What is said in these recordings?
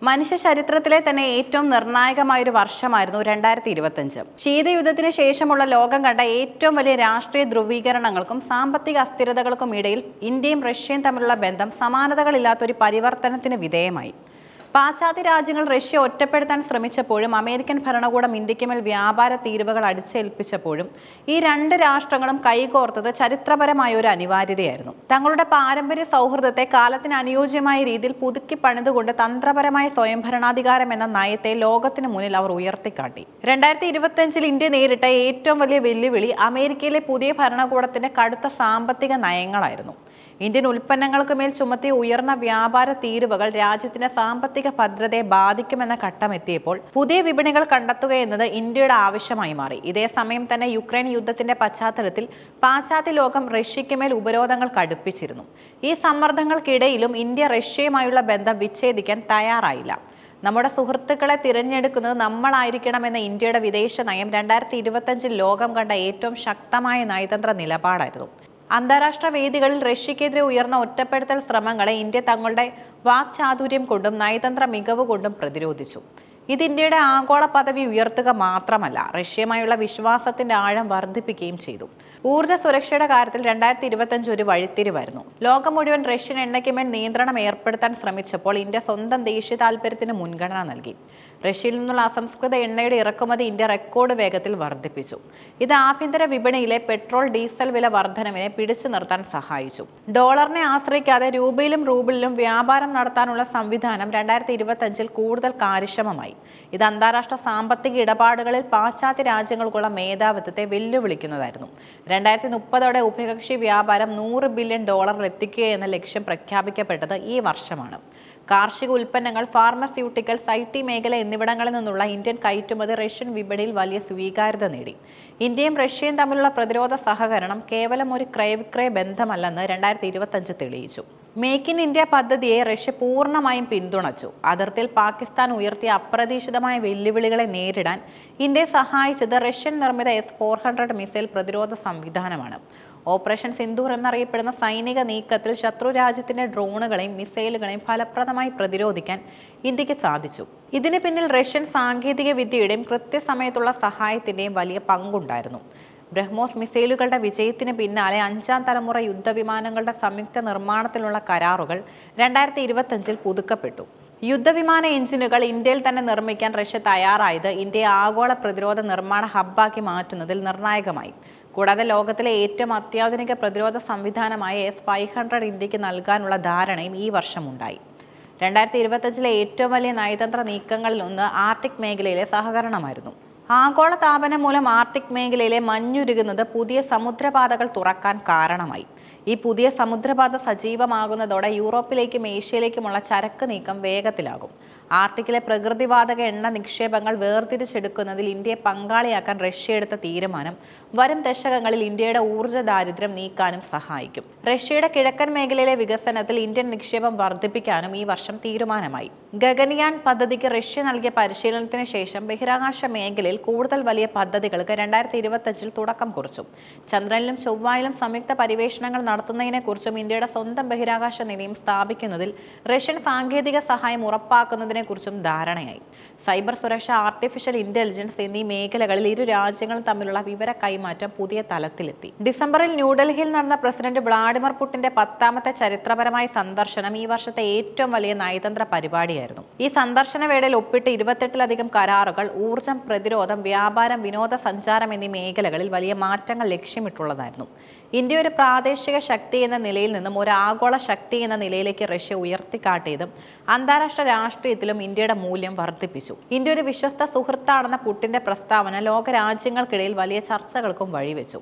മനുഷ്യ ചരിത്രത്തിലെ തന്നെ ഏറ്റവും നിർണായകമായൊരു വർഷമായിരുന്നു 2025. ശീതയുദ്ധത്തിന് ശേഷമുള്ള ലോകം കണ്ട ഏറ്റവും വലിയ രാഷ്ട്രീയ ധ്രുവീകരണങ്ങൾക്കും സാമ്പത്തിക അസ്ഥിരതകൾക്കും ഇടയിൽ ഇന്ത്യയും റഷ്യയും തമ്മിലുള്ള ബന്ധം സമാനതകളില്ലാത്തൊരു പരിവർത്തനത്തിന് വിധേയമായി. പാശ്ചാത്യ രാജ്യങ്ങൾ റഷ്യ ഒറ്റപ്പെടുത്താൻ ശ്രമിച്ചപ്പോഴും അമേരിക്കൻ ഭരണകൂടം ഇന്ത്യക്ക് മേൽ വ്യാപാര തീരുവകൾ അടിച്ചേൽപ്പിച്ചപ്പോഴും ഈ രണ്ട് രാഷ്ട്രങ്ങളും കൈകോർത്തത് ചരിത്രപരമായ ഒരു അനിവാര്യതയായിരുന്നു. തങ്ങളുടെ പാരമ്പര്യ സൗഹൃദത്തെ കാലത്തിന് അനുയോജ്യമായ രീതിയിൽ പുതുക്കി പണിതുകൊണ്ട് തന്ത്രപരമായ സ്വയംഭരണാധികാരം എന്ന നയത്തെ ലോകത്തിന് മുന്നിൽ അവർ ഉയർത്തിക്കാട്ടി. 2025 ഇന്ത്യ നേരിട്ട ഏറ്റവും വലിയ വെല്ലുവിളി അമേരിക്കയിലെ പുതിയ ഭരണകൂടത്തിന്റെ കടുത്ത സാമ്പത്തിക നയങ്ങളായിരുന്നു. ഇന്ത്യൻ ഉൽപ്പന്നങ്ങൾക്ക് മേൽ ചുമത്തിയ ഉയർന്ന വ്യാപാര തീരുവകൾ രാജ്യത്തിന്റെ സാമ്പത്തിക ഭദ്രതയെ ബാധിക്കുമെന്ന ഘട്ടമെത്തിയപ്പോൾ പുതിയ വിപണികൾ കണ്ടെത്തുക എന്നത് ഇന്ത്യയുടെ ആവശ്യമായി മാറി. ഇതേസമയം തന്നെ യുക്രൈൻ യുദ്ധത്തിന്റെ പശ്ചാത്തലത്തിൽ പാശ്ചാത്യ ലോകം റഷ്യയ്ക്ക് മേൽ ഉപരോധങ്ങൾ കടുപ്പിച്ചിരുന്നു. ഈ സമ്മർദ്ദങ്ങൾക്കിടയിലും ഇന്ത്യ റഷ്യയുമായുള്ള ബന്ധം വിച്ഛേദിക്കാൻ തയ്യാറായില്ല. നമ്മുടെ സുഹൃത്തുക്കളെ തിരഞ്ഞെടുക്കുന്നത് നമ്മളായിരിക്കണമെന്ന ഇന്ത്യയുടെ വിദേശ നയം 2025 ലോകം കണ്ട ഏറ്റവും ശക്തമായ നയതന്ത്ര നിലപാടായിരുന്നു. അന്താരാഷ്ട്ര വേദികളിൽ റഷ്യക്കെതിരെ ഉയർന്ന ഒറ്റപ്പെടുത്തൽ ശ്രമങ്ങളെ ഇന്ത്യ തങ്ങളുടെ വാക്ചാതുര്യം കൊണ്ടും നയതന്ത്ര മികവ് കൊണ്ടും പ്രതിരോധിച്ചു. ഇത് ഇന്ത്യയുടെ ആഗോള പദവി ഉയർത്തുക മാത്രമല്ല, റഷ്യയുമായുള്ള വിശ്വാസത്തിന്റെ ആഴം വർദ്ധിപ്പിക്കുകയും ചെയ്തു. ഊർജ്ജ സുരക്ഷയുടെ കാര്യത്തിൽ 2025 ഒരു വഴിത്തിരിവായിരുന്നു. ലോകം മുഴുവൻ റഷ്യൻ എണ്ണയ്ക്ക് മേൽ നിയന്ത്രണം ഏർപ്പെടുത്താൻ ശ്രമിച്ചപ്പോൾ ഇന്ത്യ സ്വന്തം ദേശീയ താൽപര്യത്തിന് മുൻഗണന നൽകി. റഷ്യയിൽ നിന്നുള്ള അസംസ്കൃത എണ്ണയുടെ ഇറക്കുമതി ഇന്ത്യ റെക്കോർഡ് വേഗത്തിൽ വർദ്ധിപ്പിച്ചു. ഇത് ആഭ്യന്തര വിപണിയിലെ പെട്രോൾ ഡീസൽ വില വർധനവിനെ പിടിച്ചു നിർത്താൻ സഹായിച്ചു. ഡോളറിനെ ആശ്രയിക്കാതെ രൂപയിലും റൂബിളിലും വ്യാപാരം നടത്താനുള്ള സംവിധാനം 2025 കൂടുതൽ കാര്യക്ഷമമായി. ഇത് അന്താരാഷ്ട്ര സാമ്പത്തിക ഇടപാടുകളിൽ പാശ്ചാത്യ രാജ്യങ്ങൾക്കുള്ള മേധാവിത്വത്തെ വെല്ലുവിളിക്കുന്നതായിരുന്നു. 2030 ഉഭയകക്ഷി വ്യാപാരം $100 ബില്യൺ എത്തിക്കുക എന്ന ലക്ഷ്യം പ്രഖ്യാപിക്കപ്പെട്ടത് ഈ വർഷമാണ്. കാർഷിക ഉൽപ്പന്നങ്ങൾ, ഫാർമസ്യൂട്ടിക്കൽസ്, IT മേഖല എന്നിവിടങ്ങളിൽ നിന്നുള്ള ഇന്ത്യൻ കയറ്റുമതി റഷ്യൻ വിപണിയിൽ വലിയ സ്വീകാര്യത നേടി. ഇന്ത്യയും റഷ്യയും തമ്മിലുള്ള പ്രതിരോധ സഹകരണം കേവലം ഒരു ക്രയവിക്രയ ബന്ധമല്ലെന്ന് 2025 തെളിയിച്ചു. മേക്ക് ഇൻ ഇന്ത്യ പദ്ധതിയെ റഷ്യ പൂർണ്ണമായും പിന്തുണച്ചു. അതിർത്തിയിൽ പാകിസ്ഥാൻ ഉയർത്തിയ അപ്രതീക്ഷിതമായ വെല്ലുവിളികളെ നേരിടാൻ ഇന്ത്യയെ സഹായിച്ചത് റഷ്യൻ നിർമ്മിത S-400 മിസൈൽ പ്രതിരോധ സംവിധാനമാണ്. ഓപ്പറേഷൻ സിന്ദൂർ എന്നറിയപ്പെടുന്ന സൈനിക നീക്കത്തിൽ ശത്രു രാജ്യത്തിന്റെ ഡ്രോണുകളെയും മിസൈലുകളെയും ഫലപ്രദമായി പ്രതിരോധിക്കാൻ ഇന്ത്യക്ക് സാധിച്ചു. ഇതിന് പിന്നിൽ റഷ്യൻ സാങ്കേതിക വിദ്യയുടെയും കൃത്യസമയത്തുള്ള സഹായത്തിന്റെയും വലിയ പങ്കുണ്ടായിരുന്നു. ബ്രഹ്മോസ് മിസൈലുകളുടെ വിജയത്തിന് പിന്നാലെ 5ാം തലമുറ യുദ്ധവിമാനങ്ങളുടെ സംയുക്ത നിർമ്മാണത്തിലുള്ള കരാറുകൾ 2025 പുതുക്കപ്പെട്ടു. യുദ്ധവിമാന എഞ്ചിനുകൾ ഇന്ത്യയിൽ തന്നെ നിർമ്മിക്കാൻ റഷ്യ തയ്യാറായത് ഇന്ത്യയെ ആഗോള പ്രതിരോധ നിർമ്മാണ ഹബ്ബാക്കി മാറ്റുന്നതിൽ നിർണായകമായി. കൂടാതെ ലോകത്തിലെ ഏറ്റവും അത്യാധുനിക പ്രതിരോധ സംവിധാനമായ S-500 ഇന്ത്യക്ക് നൽകാനുള്ള ധാരണയും ഈ വർഷമുണ്ടായി. 2025 ഏറ്റവും വലിയ നയതന്ത്ര നീക്കങ്ങളിൽ ഒന്ന് ആർട്ടിക് മേഖലയിലെ സഹകരണമായിരുന്നു. ആഗോള താപനം മൂലം ആർട്ടിക് മേഖലയിലെ മഞ്ഞുരുകുന്നത് പുതിയ സമുദ്രപാതകൾ തുറക്കാൻ കാരണമായി. ഈ പുതിയ സമുദ്രപാത സജീവമാകുന്നതോടെ യൂറോപ്പിലേക്കും ഏഷ്യയിലേക്കുമുള്ള ചരക്ക് നീക്കം വേഗത്തിലാകും. ആർട്ടിക്കിലെ പ്രകൃതിവാതക എണ്ണ നിക്ഷേപങ്ങൾ വേർതിരിച്ചെടുക്കുന്നതിൽ ഇന്ത്യയെ പങ്കാളിയാക്കാൻ റഷ്യ എടുത്ത തീരുമാനം വരും ദശകങ്ങളിൽ ഇന്ത്യയുടെ ഊർജ്ജ ദാരിദ്ര്യം നീക്കാനും സഹായിക്കും. റഷ്യയുടെ കിഴക്കൻ മേഖലയിലെ വികസനത്തിൽ ഇന്ത്യൻ നിക്ഷേപം വർദ്ധിപ്പിക്കാനും ഈ വർഷം തീരുമാനമായി. ഗഗൻയാൻ പദ്ധതിക്ക് റഷ്യ നൽകിയ പരിശീലനത്തിന് ശേഷം ബഹിരാകാശ മേഖലയിൽ കൂടുതൽ വലിയ പദ്ധതികൾക്ക് 2025 തുടക്കം കുറിച്ചു. ചന്ദ്രനിലും ചൊവ്വയിലും സംയുക്ത പരിവേഷണങ്ങൾ നടത്തുന്നതിനെക്കുറിച്ചും ഇന്ത്യയുടെ സ്വന്തം ബഹിരാകാശ നിലയം സ്ഥാപിക്കുന്നതിൽ റഷ്യൻ സാങ്കേതിക സഹായം ഉറപ്പാക്കുന്നതിനെക്കുറിച്ചും ധാരണയായി. സൈബർ സുരക്ഷ, ആർട്ടിഫിഷ്യൽ ഇന്റലിജൻസ് എന്നീ മേഖലകളിൽ ഇരു രാജ്യങ്ങളും തമ്മിലുള്ള വിവര കൈമാറ്റം പുതിയ തലത്തിലെത്തി. ഡിസംബറിൽ ന്യൂഡൽഹിയിൽ നടന്ന പ്രസിഡന്റ് വ്ളാഡിമിർ പുടിന്റെ 10ാമത്തെ ചരിത്രപരമായ സന്ദർശനം ഈ വർഷത്തെ ഏറ്റവും വലിയ നയതന്ത്ര പരിപാടിയായിരുന്നു. ഈ സന്ദർശന വേളയിൽ ഒപ്പിട്ട് 28ലധികം കരാറുകൾ ഊർജ്ജം, പ്രതിരോധം, വ്യാപാരം, വിനോദസഞ്ചാരം എന്നീ മേഖലകളിൽ വലിയ മാറ്റങ്ങൾ ലക്ഷ്യമിട്ടുള്ളതായിരുന്നു. ഇന്ത്യ ഒരു പ്രാദേശിക ശക്തി എന്ന നിലയിൽ നിന്നും ഒരു ആഗോള ശക്തി എന്ന നിലയിലേക്ക് റഷ്യ ഉയർത്തിക്കാട്ടിയതും അന്താരാഷ്ട്ര രാഷ്ട്രീയത്തിലും ഇന്ത്യയുടെ മൂല്യം വർദ്ധിപ്പിച്ചു. ഇന്ത്യ ഒരു വിശ്വസ്ത സുഹൃത്താണെന്ന പുടിന്റെ പ്രസ്താവന ലോകരാജ്യങ്ങൾക്കിടയിൽ വലിയ ചർച്ചകൾക്കും വഴിവെച്ചു.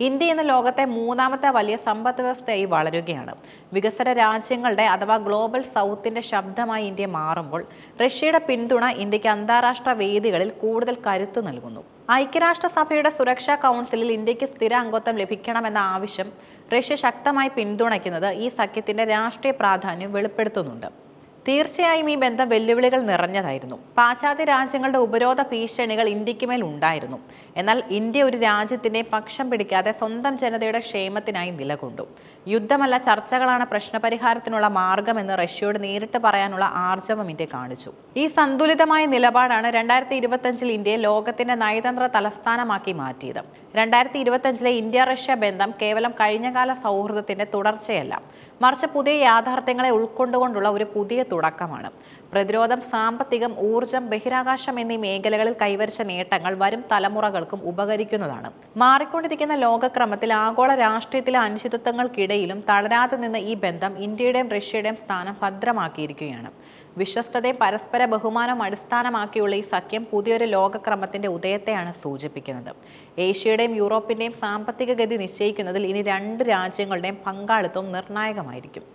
ഇന്ത്യ ഇന്ന് ലോകത്തെ 3ാമത്തെ വലിയ സമ്പദ് വ്യവസ്ഥയായി വളരുകയാണ്. വികസന രാജ്യങ്ങളുടെ അഥവാ ഗ്ലോബൽ സൗത്തിന്റെ ശബ്ദമായി ഇന്ത്യ മാറുമ്പോൾ റഷ്യയുടെ പിന്തുണ ഇന്ത്യക്ക് അന്താരാഷ്ട്ര വേദികളിൽ കൂടുതൽ കരുത്തു നൽകുന്നു. ഐക്യരാഷ്ട്രസഭയുടെ സുരക്ഷാ കൗൺസിലിൽ ഇന്ത്യക്ക് സ്ഥിര അംഗത്വം ലഭിക്കണമെന്ന ആവശ്യം റഷ്യ ശക്തമായി പിന്തുണയ്ക്കുന്നത് ഈ സഖ്യത്തിന്റെ രാഷ്ട്രീയ പ്രാധാന്യം വെളിപ്പെടുത്തുന്നുണ്ട്. തീർച്ചയായും ഈ ബന്ധം വെല്ലുവിളികൾ നിറഞ്ഞതായിരുന്നു. പാശ്ചാത്യ രാജ്യങ്ങളുടെ ഉപരോധ ഭീഷണികൾ ഇന്ത്യക്ക് മേൽ ഉണ്ടായിരുന്നു. എന്നാൽ ഇന്ത്യ ഒരു രാജ്യത്തിന്റെ പക്ഷം പിടിക്കാതെ സ്വന്തം ജനതയുടെ ക്ഷേമത്തിനായി നിലകൊണ്ടു. യുദ്ധമല്ല, ചർച്ചകളാണ് പ്രശ്നപരിഹാരത്തിനുള്ള മാർഗമെന്ന് റഷ്യയോട് നേരിട്ട് പറയാനുള്ള ആർജവം ഇന്ത്യ കാണിച്ചു. ഈ സന്തുലിതമായ നിലപാടാണ് 2025 ഇന്ത്യയെ ലോകത്തിന്റെ നയതന്ത്ര തലസ്ഥാനമാക്കി മാറ്റിയത്. 2025 ഇന്ത്യ റഷ്യ ബന്ധം കേവലം കഴിഞ്ഞകാല സൗഹൃദത്തിന്റെ തുടർച്ചയല്ല, മറിച്ച് പുതിയ യാഥാർത്ഥ്യങ്ങളെ ഉൾക്കൊണ്ടുകൊണ്ടുള്ള ഒരു പുതിയ തുടക്കമാണ്. പ്രതിരോധം, സാമ്പത്തികം, ഊർജം, ബഹിരാകാശം എന്നീ മേഖലകളിൽ കൈവരിച്ച നേട്ടങ്ങൾ വരും തലമുറകൾക്കും ഉപകരിക്കുന്നതാണ്. മാറിക്കൊണ്ടിരിക്കുന്ന ലോകക്രമത്തിൽ ആഗോള രാഷ്ട്രീയത്തിലെ അനിശ്ചിതത്വങ്ങൾക്കിടയിലും തളരാതെ നിന്ന് ഈ ബന്ധം ഇന്ത്യയുടെയും റഷ്യയുടെയും സ്ഥാനം ഭദ്രമാക്കിയിരിക്കുകയാണ്. വിശ്വസ്തതയും പരസ്പര ബഹുമാനവും അടിസ്ഥാനമാക്കിയുള്ള ഈ സഖ്യം പുതിയൊരു ലോകക്രമത്തിന്റെ ഉദയത്തെയാണ് സൂചിപ്പിക്കുന്നത്. ഏഷ്യയുടെയും യൂറോപ്പിന്റെയും സാമ്പത്തിക ഗതി നിശ്ചയിക്കുന്നതിൽ ഇനി രണ്ട് രാജ്യങ്ങളുടെയും പങ്കാളിത്തവും നിർണായകമായിരിക്കും.